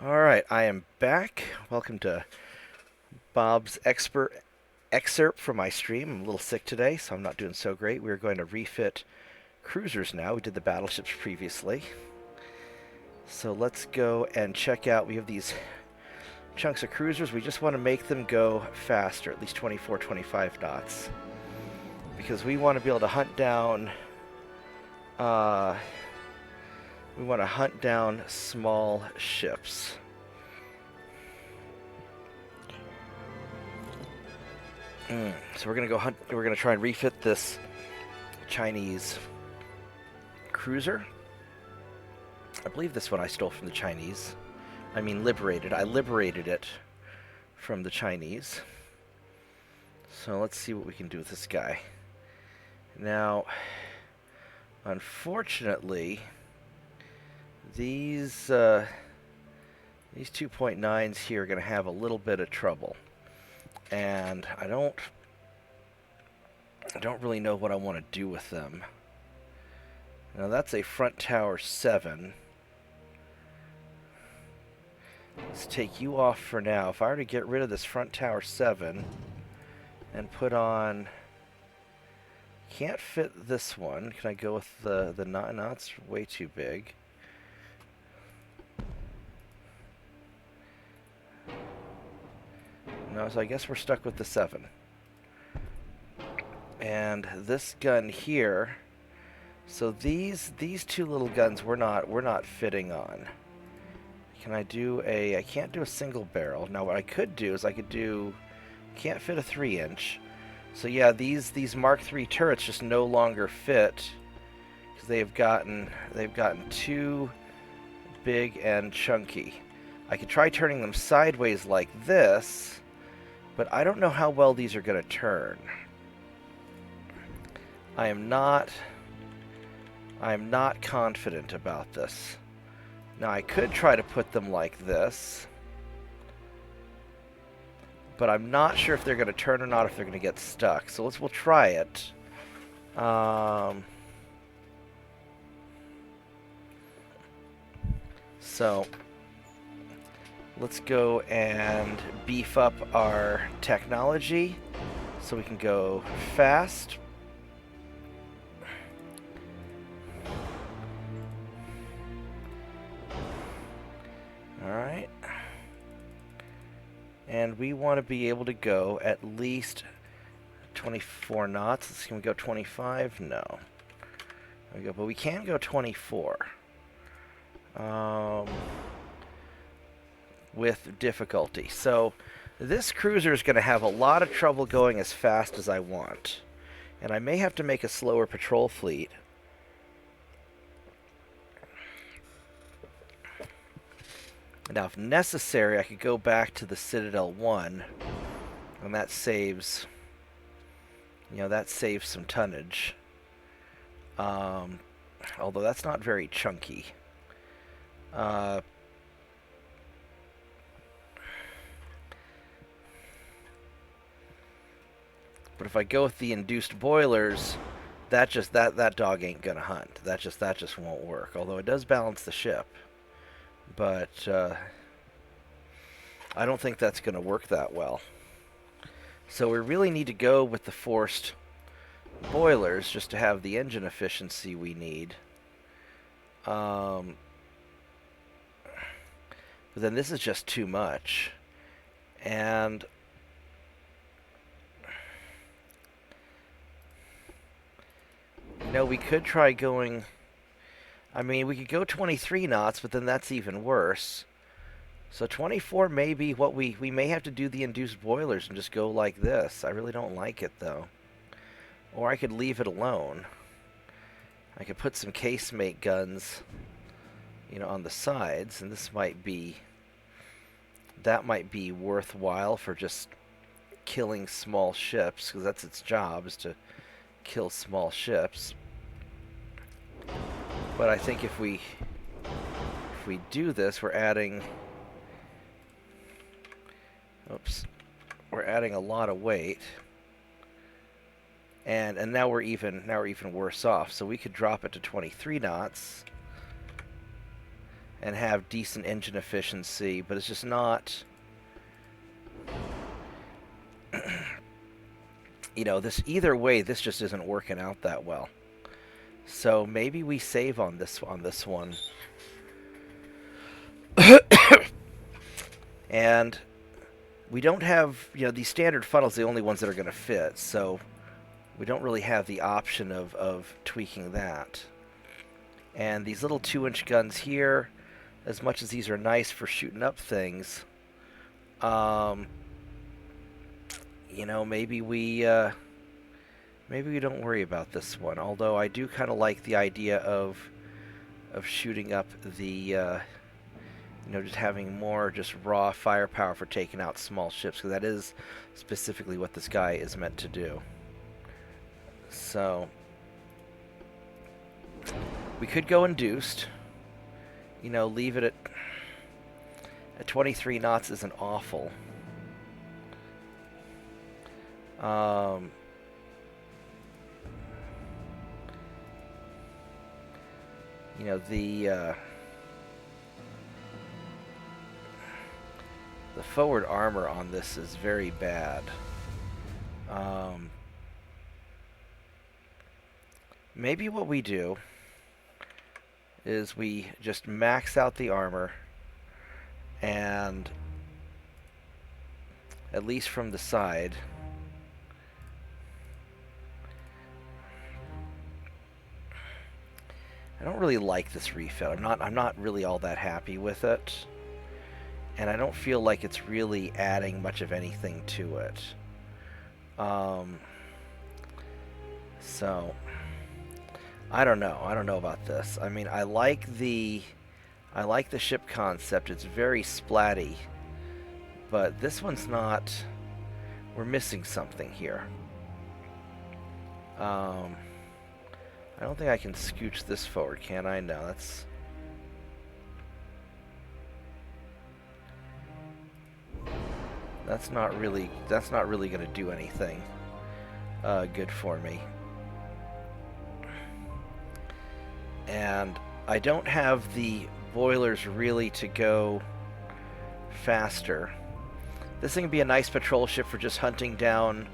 Alright, I am back. Welcome to Bob's excerpt from my stream. I'm a little sick today, so I'm not doing so great. We're going to refit cruisers now. We did the battleships previously. So let's go and check out. We have these chunks of cruisers. We just want to make them go faster, at least 24, 25 knots. Because we want to be able to hunt down... we want to hunt down small ships. So we're gonna go hunt. We're gonna try and refit this Chinese cruiser. I believe this one I stole from the Chinese. I mean, liberated. I liberated it from the Chinese. So let's see what we can do with this guy. Now, unfortunately, these 2.9s here are gonna have a little bit of trouble. And I don't really know what I want to do with them. Now that's a front tower 7. Let's take you off for now. If I were to get rid of this front tower 7 and put on... Can't fit this one. Can I go with the no, it's way too big. No, so I guess we're stuck with the 7. And this gun here, so these two little guns we're not fitting on. Can I do a... I can't do a single barrel. Now what I could do is I could do... Can't fit a 3-inch. So yeah, these Mark III turrets just no longer fit because they've gotten too big and chunky. I could try turning them sideways like this, but I don't know how well these are going to turn. I am not confident about this. Now I could try to put them like this, but I'm not sure if they're going to turn or not, if they're going to get stuck. So we'll try it. So let's go and beef up our technology so we can go fast. Alright. And we want to be able to go at least 24 knots. Can we go 25? No. There we go. But we can go 24. With difficulty. So this cruiser is going to have a lot of trouble going as fast as I want. And I may have to make a slower patrol fleet. Now, if necessary, I could go back to the Citadel 1, and that saves, that saves some tonnage. Although that's not very chunky. But if I go with the induced boilers, that dog ain't gonna hunt. That just won't work. Although it does balance the ship. But I don't think that's going to work that well. So we really need to go with the forced boilers just to have the engine efficiency we need. But then this is just too much. And we could try going... I mean, we could go 23 knots, but then that's even worse. So 24 may be what we may have to do the induced boilers and just go like this. I really don't like it, though. Or I could leave it alone. I could put some casemate guns, on the sides, and this might be... That might be worthwhile for just killing small ships, because that's its job, is to kill small ships. But I think if we do this, we're adding... Oops. We're adding a lot of weight. And now we're even worse off. So we could drop it to 23 knots. and have decent engine efficiency, but it's just not... You know, this either way, this just isn't working out that well. So maybe we save on this one. And we don't have, you know, these standard funnels are the only ones that are going to fit, so we don't really have the option of tweaking that. And these little 2-inch guns here, as much as these are nice for shooting up things, you know, maybe we don't worry about this one. Although I do kind of like the idea of shooting up the you know, just having more just raw firepower for taking out small ships, because that is specifically what this guy is meant to do. So we could go induced. You know, leave it at 23 knots isn't awful. You know, the forward armor on this is very bad. Maybe what we do is we just max out the armor, and at least from the side, I don't really like this refit. I'm not really all that happy with it. And I don't feel like it's really adding much of anything to it. So I don't know. I don't know about this. I mean, I like the ship concept. It's very splatty. But this one's not... We're missing something here. I don't think I can scooch this forward, can I? No, that's not really going to do anything good for me. And I don't have the boilers really to go faster. This thing would be a nice patrol ship for just hunting down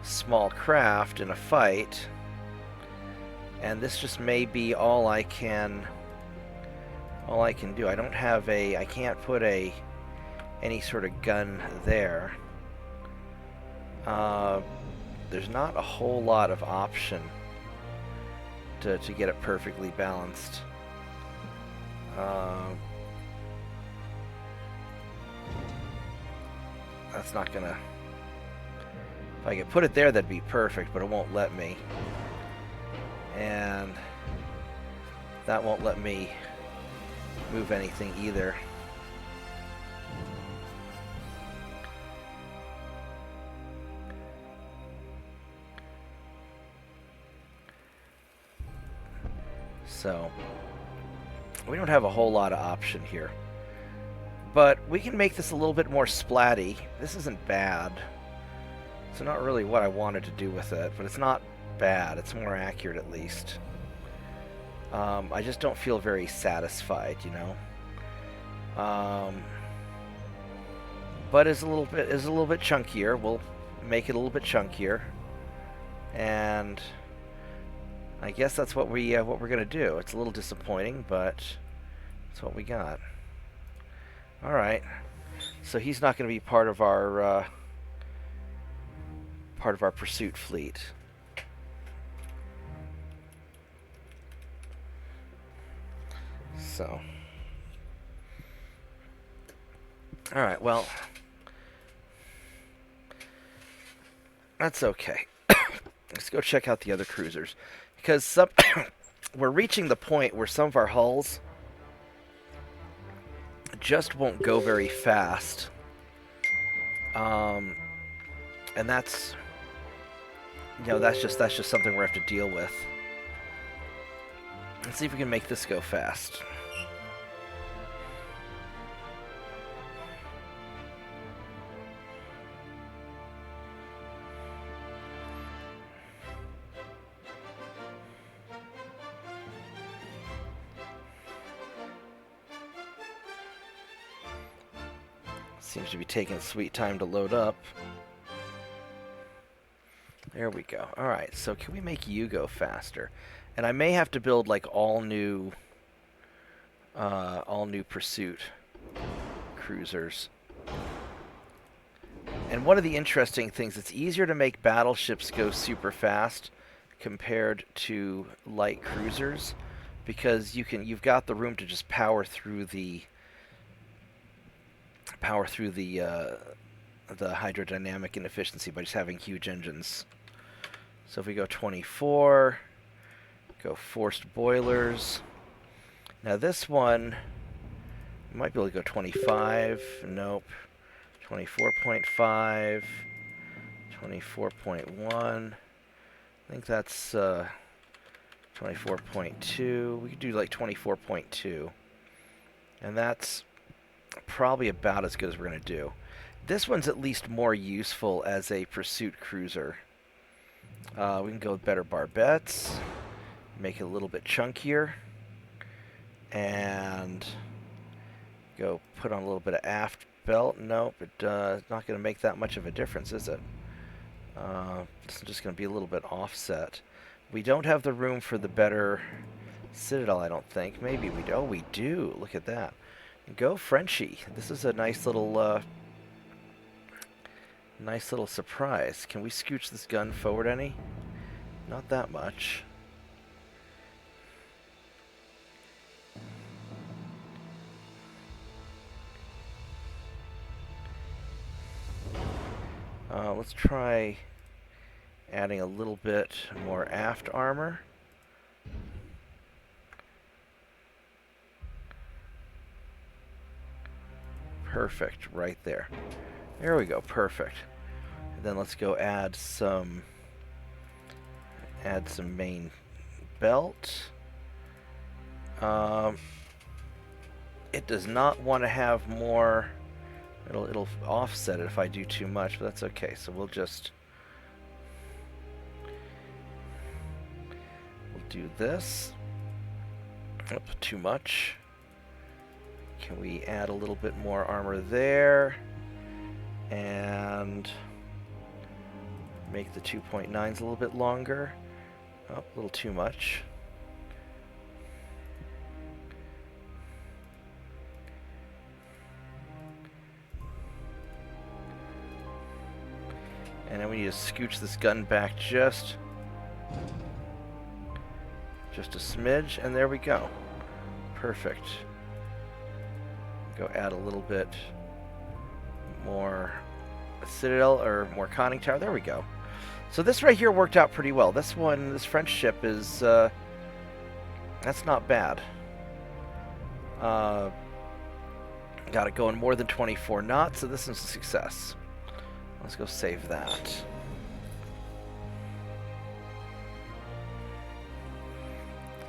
small craft in a fight. And this just may be all I can do. I don't have I can't put any sort of gun there. There's not a whole lot of option to get it perfectly balanced. That's not gonna... If I could put it there, that'd be perfect, but it won't let me. And that won't let me move anything either. So we don't have a whole lot of option here. But we can make this a little bit more splatty. This isn't bad. It's not really what I wanted to do with it, but it's not bad. It's more accurate at least. I just don't feel very satisfied, you know. But is a little bit chunkier. We'll make it a little bit chunkier, and I guess that's what we're gonna do. It's a little disappointing, but that's what we got. All right. So he's not going to be part of our pursuit fleet. So, all right. Well, that's okay. Let's go check out the other cruisers, because we're reaching the point where some of our hulls just won't go very fast. And that's, you know, that's just something we're gonna have to deal with. Let's see if we can make this go fast. Seems to be taking sweet time to load up. There we go. Alright, so can we make you go faster? And I may have to build like all new pursuit cruisers. And one of the interesting things, it's easier to make battleships go super fast compared to light cruisers, because you've got the room to just power through the hydrodynamic inefficiency by just having huge engines. So if we go 24, go forced boilers. Now this one, we might be able to go 25. Nope. 24.5. 24.1. I think that's 24.2. We could do like 24.2. And that's probably about as good as we're going to do. This one's at least more useful as a pursuit cruiser. We can go with better barbettes, make it a little bit chunkier, and go put on a little bit of aft belt. Nope, it's not going to make that much of a difference, is it? It's just going to be a little bit offset. We don't have the room for the better citadel, I don't think. Maybe we do. Oh, we do. Look at that. Go Frenchie. This is a nice little surprise. Can we scooch this gun forward any? Not that much. Let's try adding a little bit more aft armor. Perfect, right there. There we go, perfect. And then let's go add some main belt. It does not want to have more. It'll offset it if I do too much, but that's okay. So we'll do this. Oop, too much. Can we add a little bit more armor there? And make the 2.9s a little bit longer. Oh, a little too much. And then we need to scooch this gun back just a smidge, and there we go. Perfect. Go add a little bit more citadel, or more conning tower. There we go. So this right here worked out pretty well. This one, this French ship is, that's not bad. Got it going more than 24 knots, so this is a success. Let's go save that.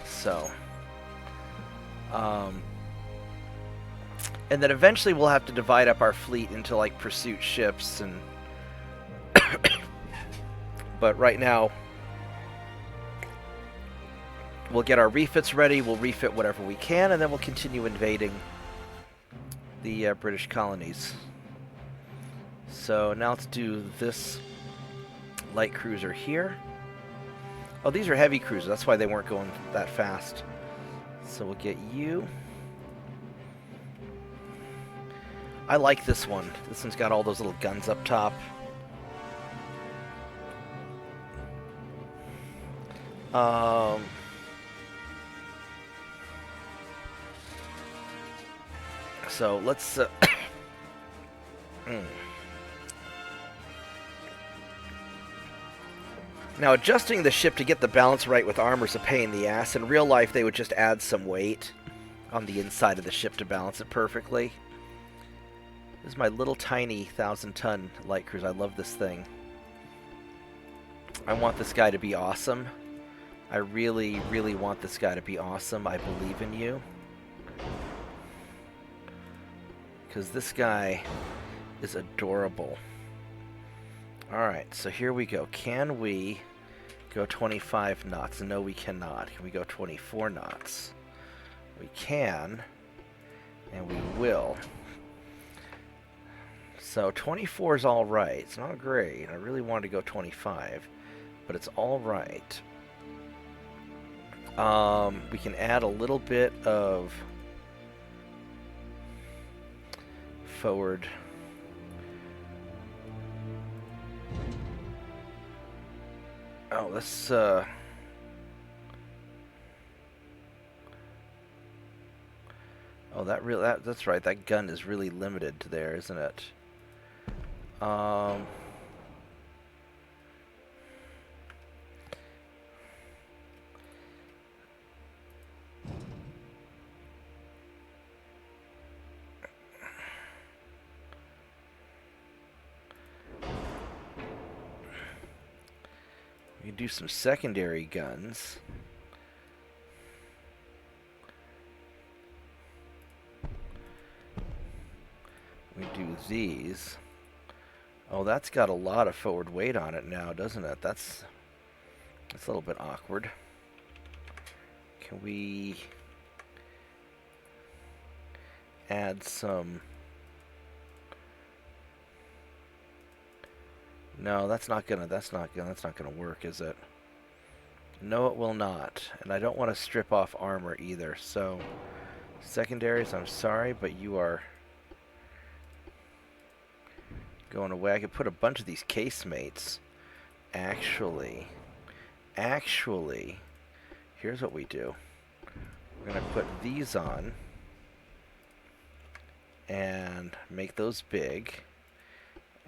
So, and then eventually we'll have to divide up our fleet into like pursuit ships, and but right now we'll get our refits ready, we'll refit whatever we can, and then we'll continue invading the British colonies. So now let's do this light cruiser here. Oh, these are heavy cruisers, that's why they weren't going that fast. So we'll get you. I like this one. This one's got all those little guns up top. So let's Now, adjusting the ship to get the balance right with armor is a pain in the ass. In real life, they would just add some weight on the inside of the ship to balance it perfectly. This is my little tiny 1,000-ton light cruiser. I love this thing. I want this guy to be awesome. I really, really want this guy to be awesome. I believe in you. Because this guy is adorable. Alright, so here we go. Can we go 25 knots? No, we cannot. Can we go 24 knots? We can, and we will. So 24 is all right. It's not great. I really wanted to go 25, but it's all right. We can add a little bit of forward. Oh, this oh, that's right. That gun is really limited to there, isn't it? We can do some secondary guns. We do these. Oh, that's got a lot of forward weight on it now, doesn't it? That's a little bit awkward. Can we add some? No, that's not gonna work, is it? No, it will not. And I don't want to strip off armor either. So, secondaries, I'm sorry, but you are going away. I could put a bunch of these casemates. Actually, here's what we do. We're going to put these on and make those big.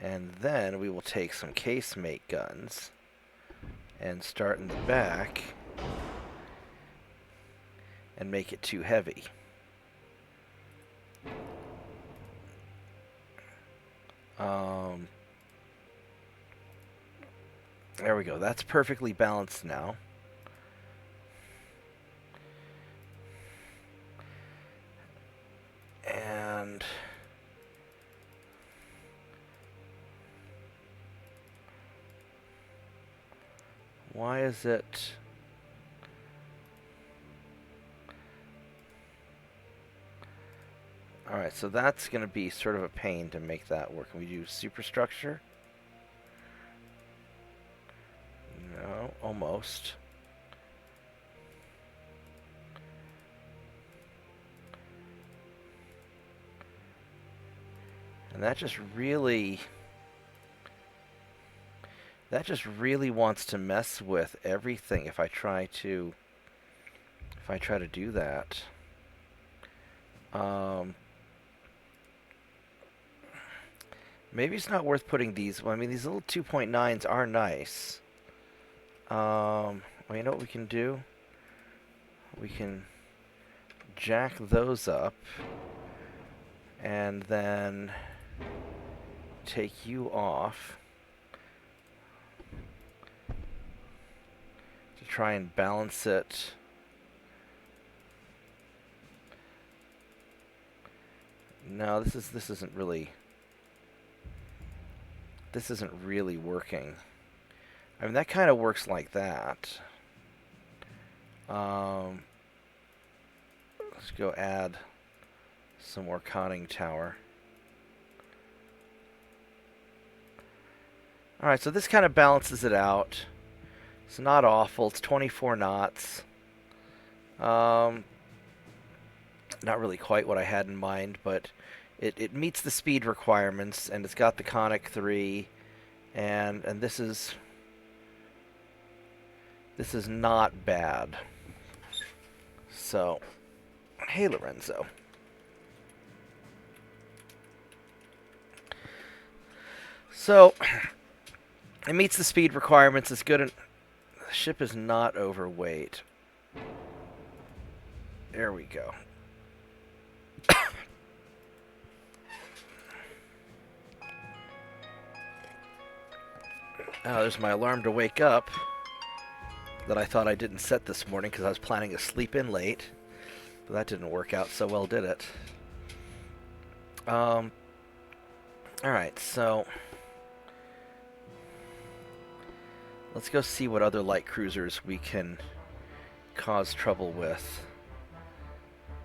And then we will take some casemate guns and start in the back and make it too heavy. There we go. That's perfectly balanced now. And why is it? Alright, so that's going to be sort of a pain to make that work. Can we do superstructure? No, almost. And that just really wants to mess with everything if I try to do that. Maybe it's not worth putting these. Well, I mean, these little 2.9s are nice. Well, you know what we can do? We can jack those up and then take you off to try and balance it. No, this isn't really working. I mean, that kind of works like that. Let's go add some more conning tower. Alright, so this kind of balances it out. It's not awful. It's 24 knots. Not really quite what I had in mind, but it meets the speed requirements, and it's got the conic 3, and this is not bad. So, hey Lorenzo. So, it meets the speed requirements. It's good. The ship is not overweight. There we go. Oh, there's my alarm to wake up that I thought I didn't set this morning because I was planning to sleep in late. But that didn't work out so well, did it? Alright, so let's go see what other light cruisers we can cause trouble with.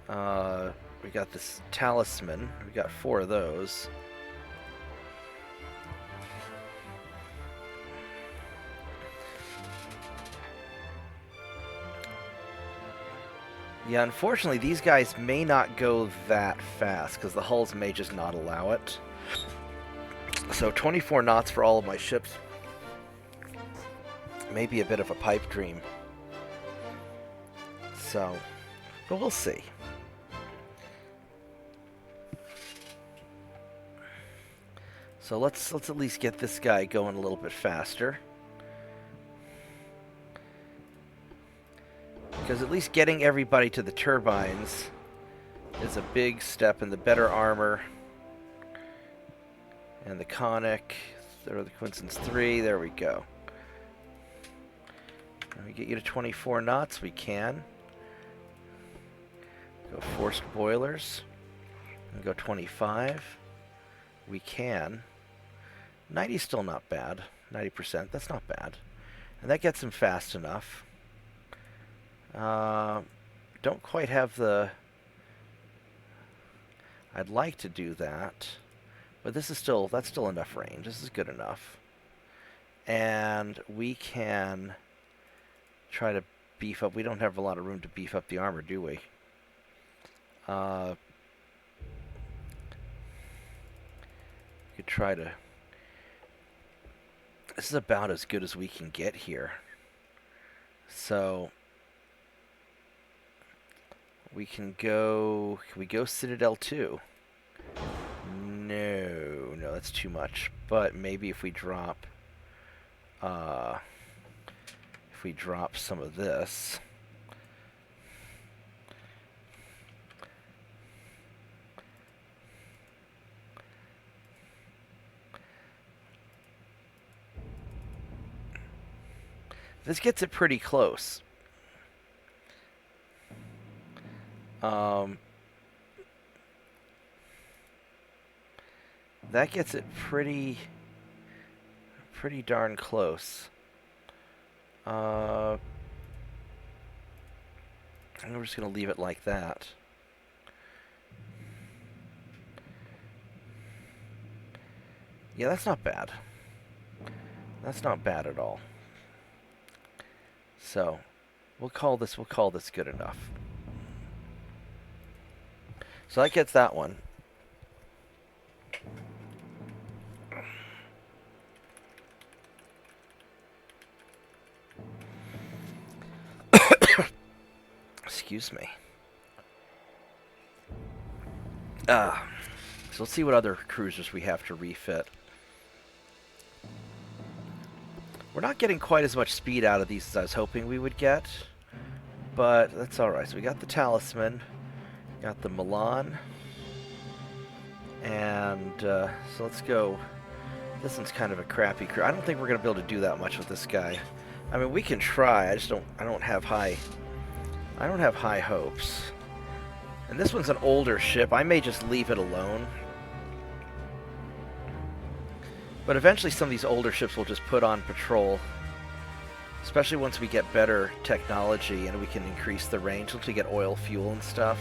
We got this Talisman. We got 4 of those. Yeah, unfortunately, these guys may not go that fast, because the hulls may just not allow it. So 24 knots for all of my ships may be a bit of a pipe dream. So, but we'll see. So let's at least get this guy going a little bit faster. Because at least getting everybody to the turbines is a big step in the better armor. And the conic, or the Quinson's 3, there we go. Can we get you to 24 knots? We can. Go forced boilers. And go 25. We can. 90 is still not bad. 90%, that's not bad. And that gets him fast enough. Don't quite have the... I'd like to do that. But this is still, that's still enough range. This is good enough. And we can try to beef up. We don't have a lot of room to beef up the armor, do we? We could try to... This is about as good as we can get here. So... we can go... Can we go Citadel 2? No, that's too much. But maybe if we drop... if we drop some of this... This gets it pretty close. That gets it pretty darn close. And we're just going to leave it like that. Yeah, that's not bad. That's not bad at all. So, we'll call this good enough. So that gets that one. Excuse me. So let's see what other cruisers we have to refit. We're not getting quite as much speed out of these as I was hoping we would get, but that's alright. So we got the Talisman, got the Milan, and so let's go. This one's kind of a crappy crew. I don't think we're going to be able to do that much with this guy. I mean, we can try. I don't have high hopes. And this one's an older ship. I may just leave it alone. But eventually some of these older ships will just put on patrol. Especially once we get better technology and we can increase the range. Once we get oil, fuel, and stuff.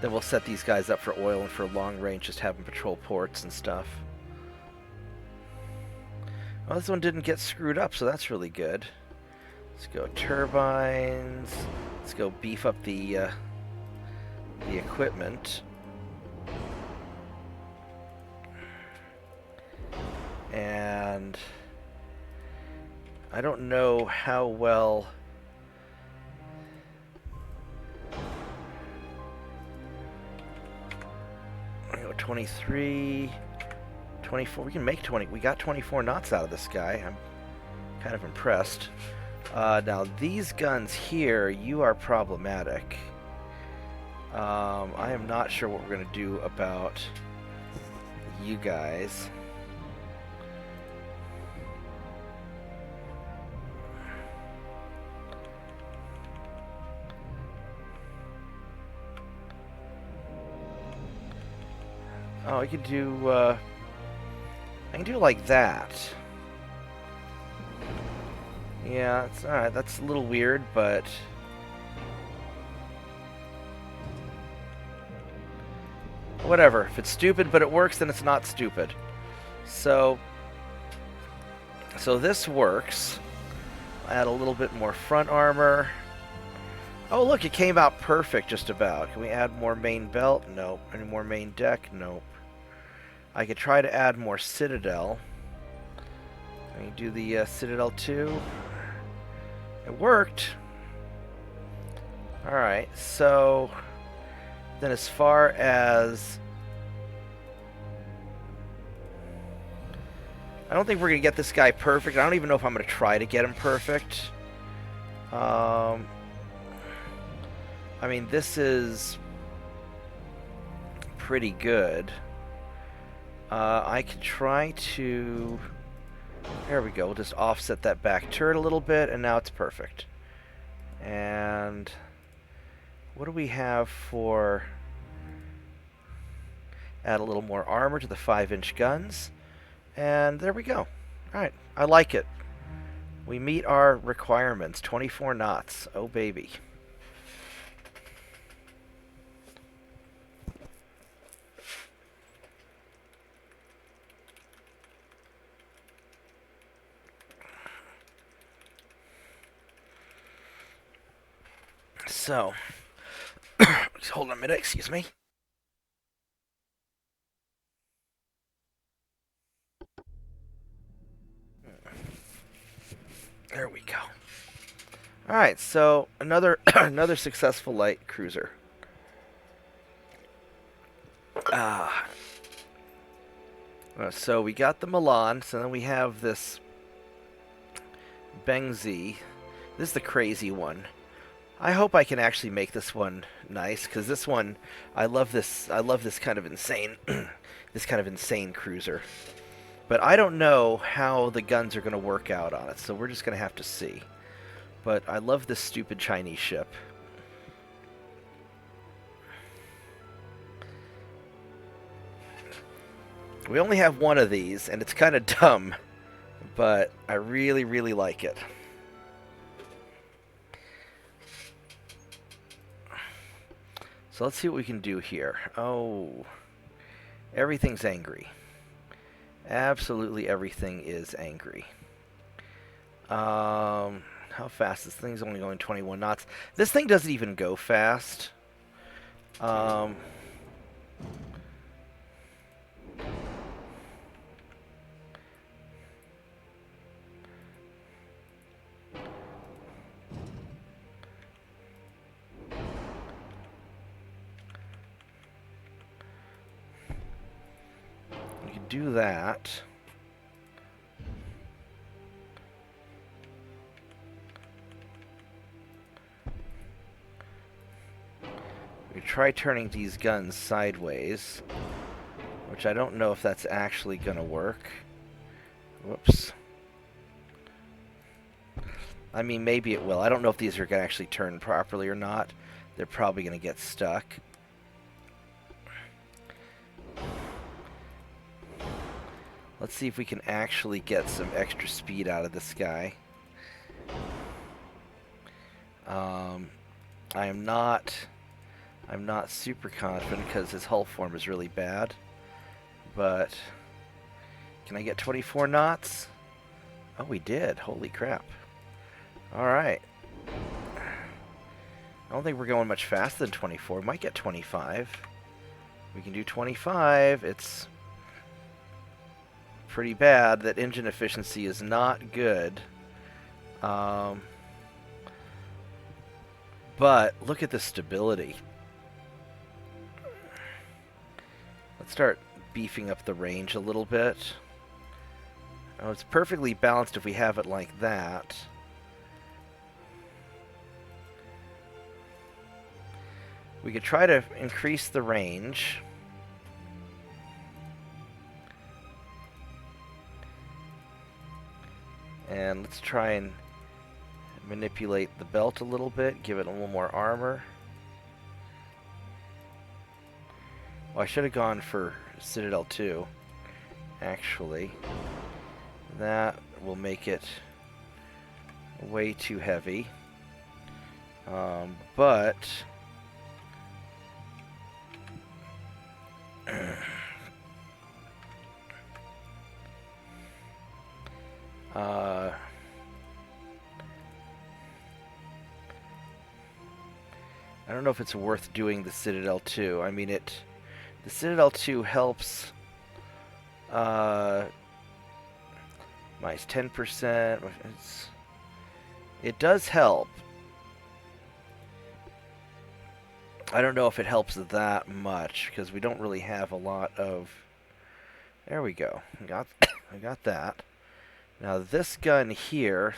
Then we'll set these guys up for oil and for long range, just have them patrol ports and stuff. Well, this one didn't get screwed up, so that's really good. Let's go turbines. Let's go beef up the equipment. And I don't know how well 23, 24. We can make 20. We got 24 knots out of this guy. I'm kind of impressed. Now these guns here, you are problematic. I am not sure what we're going to do about you guys. Oh, I could do, I can do it like that. Yeah, it's alright, that's a little weird, but... whatever. If it's stupid but it works, then it's not stupid. So this works. Add a little bit more front armor. Oh, look, it came out perfect just about. Can we add more main belt? Nope. Any more main deck? Nope. I could try to add more citadel. Can we do the citadel too? It worked. Alright, so then as far as... I don't think we're going to get this guy perfect. I don't even know if I'm going to try to get him perfect. I mean, this is pretty good. I can try to... There we go. We'll just offset that back turret a little bit, and now it's perfect. And what do we have for... Add a little more armor to the 5-inch guns. And there we go. Alright, I like it. We meet our requirements. 24 knots. Oh, baby. So, hold on a minute, excuse me. There we go. All right, so another another successful light cruiser. So we got the Milan, so then we have this Bengzi. This is the crazy one. I hope I can actually make this one nice, because this one, I love this kind of insane, this kind of insane cruiser. But I don't know how the guns are going to work out on it, so we're just going to have to see. But I love this stupid Chinese ship. We only have one of these, and it's kind of dumb, but I really, really like it. So let's see what we can do here. Oh, everything's angry. Absolutely everything is angry. How fast? This thing's only going 21 knots. This thing doesn't even go fast. We can do that. We try turning these guns sideways, which I don't know if that's actually going to work. Whoops. I mean, maybe it will. I don't know if these are going to actually turn properly or not. They're probably going to get stuck. Let's see if we can actually get some extra speed out of this guy. I'm not super confident because his hull form is really bad. But can I get 24 knots? Oh, we did. Holy crap. Alright. I don't think we're going much faster than 24. We might get 25. We can do 25. It's pretty bad. That engine efficiency is not good. But look at the stability. Let's start beefing up the range a little bit. Oh, it's perfectly balanced if we have it like that. We could try to increase the range. And let's try and manipulate the belt a little bit, give it a little more armor. Well, I should have gone for Citadel 2, actually. That will make it way too heavy. But... I don't know if it's worth doing the Citadel 2. I mean, the Citadel 2 helps minus 10%. It does help. I don't know if it helps that much because we don't really have a lot of. There we go. I got that. Now this gun here,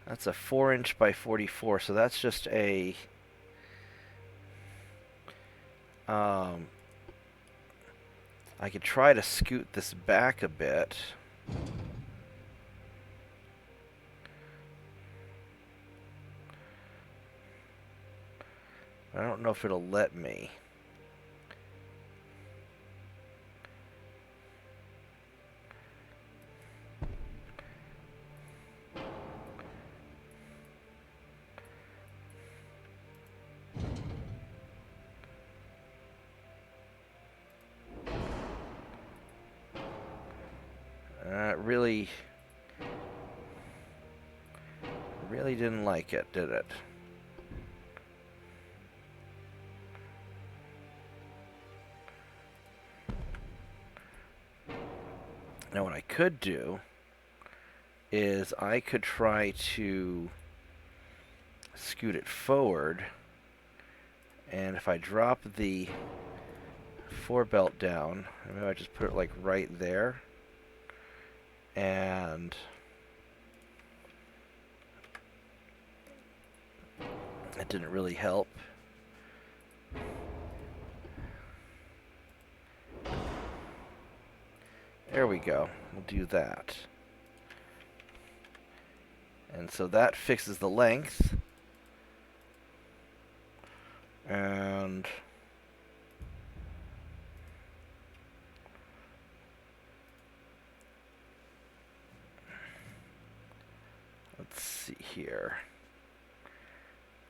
that's a 4" by 44, so that's just a I could try to scoot this back a bit. I don't know if it'll let me. Really didn't like it, did it? Now what I could do is I could try to scoot it forward, and if I drop the 4-belt down, maybe I just put it like right there, and that didn't really help. There we go. We'll do that. And so that fixes the length. And let's see here.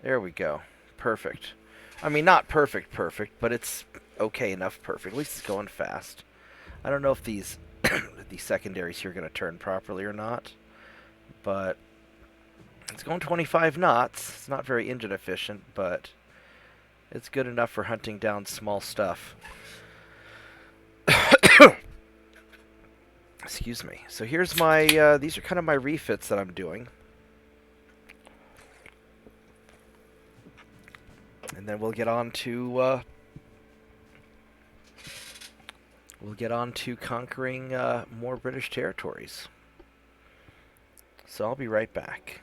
There we go. Perfect. I mean, not perfect, but it's okay enough perfect. At least it's going fast. I don't know if these these secondaries here are going to turn properly or not, but it's going 25 knots. It's not very engine efficient, but it's good enough for hunting down small stuff. Excuse me. So here's my, these are kind of my refits that I'm doing. And then we'll get on to, conquering more British territories. So I'll be right back.